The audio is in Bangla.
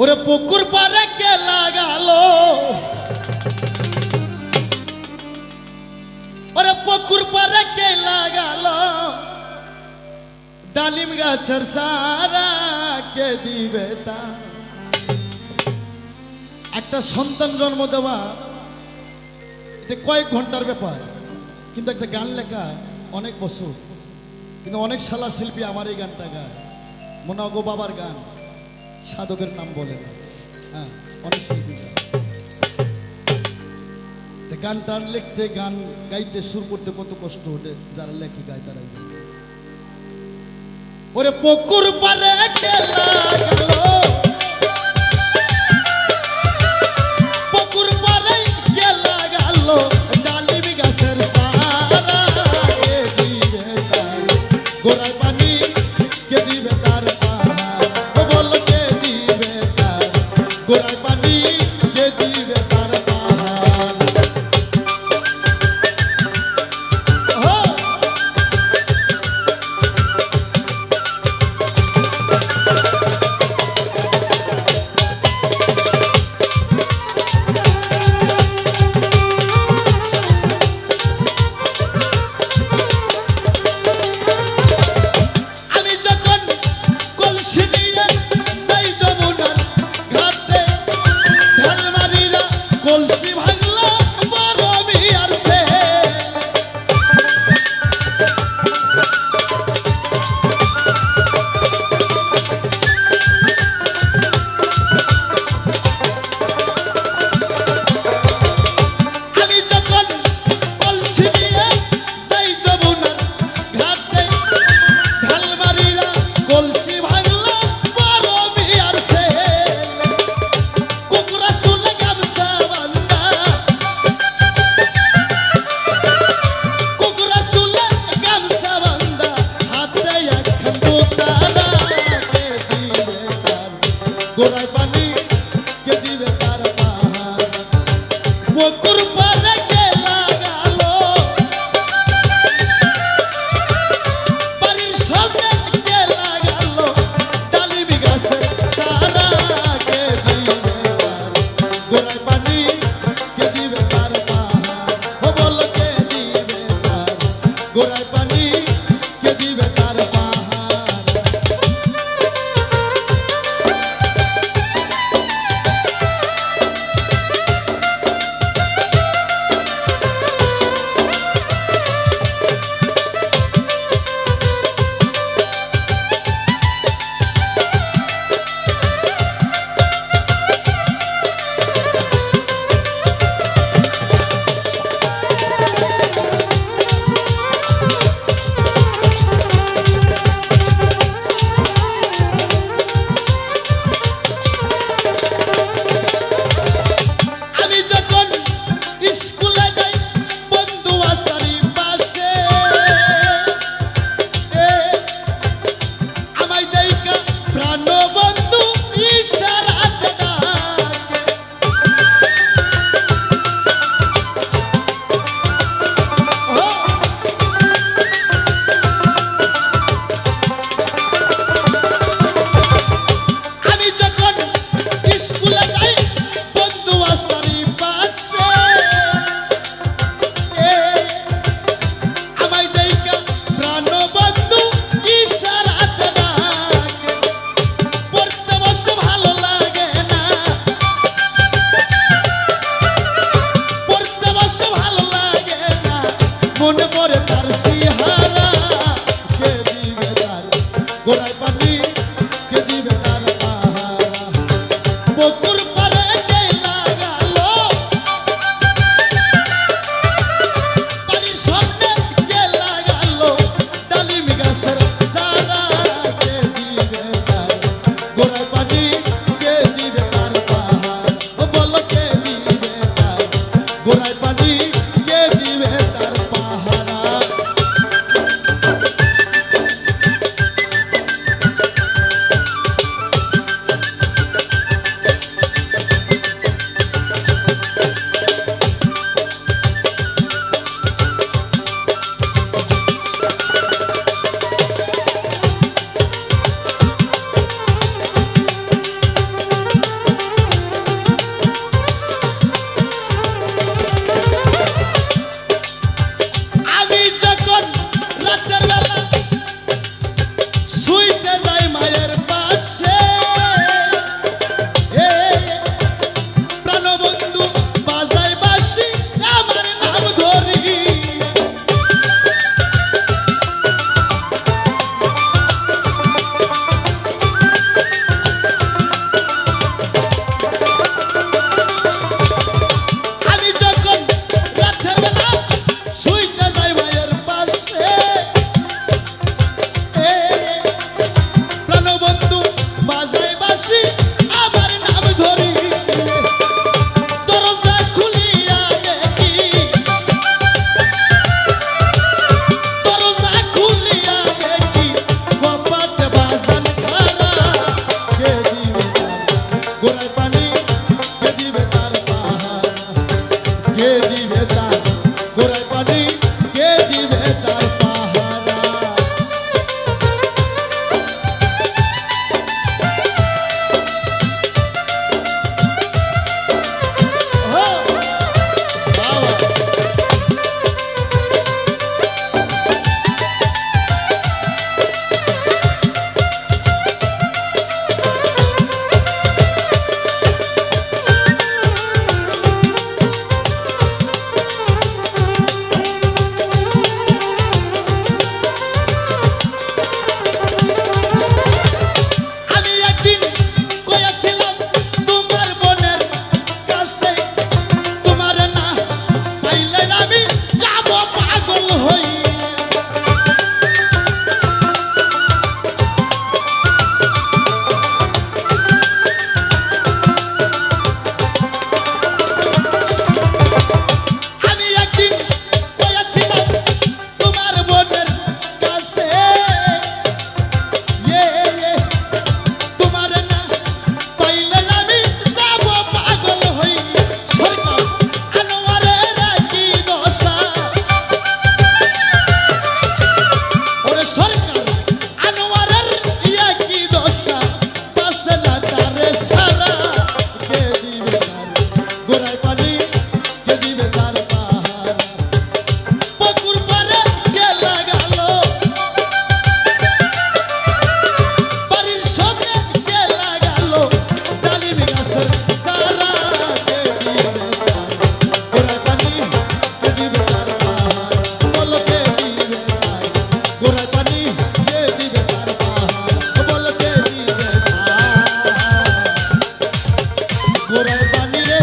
ওরে পুকুর পারে কে লাগালো, ওরে পুকুর পারে কে লাগালো ডালিম গাছের সারা কে দিবে তা। একটা সন্তান জন্ম দেওয়া এটা কয়েক ঘন্টার ব্যাপার, কিন্তু একটা গান লেখা অনেক বছর। কিন্তু অনেক শালা শিল্পী আমার এই গানটা গায়, মনে হয় গো বাবার গান, সাধকের নাম বলে না। হ্যাঁ, অনেক শিল্পী গান টান লিখতে, গান গাইতে, সুর করতে কত কষ্ট ওঠে, যারা লেখে গায় তারা। ওরে পুকুর পারে কে লাগালো, পুকুর পারে কে লাগালো ডালিম গাছের সারা কে দিবে তার গোড়ায় পানি, কে দিবে তার পাহাড়, ও বল কে দিবে তার গোড়ায় পানি, কে দিবে তার পাহাড়। কলসি ভাঙলো বড় বিয়ার সে, আমি যখন কলসি নিয়ে যাই যমুনার ঘাটে, ঢালমারিরা কলসি ভাঙলো বড় বিয়ার সে, কুকুরা শুলে গামছা বান্ধা, কুকুরা শুলে গামছা বান্ধা, হাতে একখান দোতারা, কে দিবে তার গোড়ায় পানি, কে দিবে তার পাহাড়। পুকুর পারে কে লাগালো, বাড়ির সামনে কে লাগালো ডালিম গাছের সারা, কে দিবে তার গোড়ায় পানি, কে দিবে তার পাহাড়, ও বল কে দিবে তার গোড়ায় পানি, কে দিবে তার পাহাড়। গোড়ায় পানি কে দিবে তার পাহারা কে দিবে তার গোড়ায় পানি কে দিবে তার পাহারা আমি একদিন কইয়াছিলাম তোমার বোনের কাছে তোমার না পাইলে আমি যাব পাগল হই আমি একদিন কইয়াছিলাম তোমার বোনের কাছে তোমার না পাইলে আমি যাব পাগল হই সরকার আনোয়ারের কি দশা ওরে সরকার আনোয়ারের কি দশা পাশে না তারে সারা কে দিবে তার গোড়ায় পানি কে দিবে তার পাহারা পুকুর পারে কে লাগালো বাড়ির সামনে কে লাগালো ডালিম গাছের সারা কে দিবে তার গোড়ায় পানি কে দিবে তার পাহারা বলো কে দিবে তার গোড়ায় পানি কে দিবে তার পাহারা বলো কে দিবে তার গোড়ায় পানি রে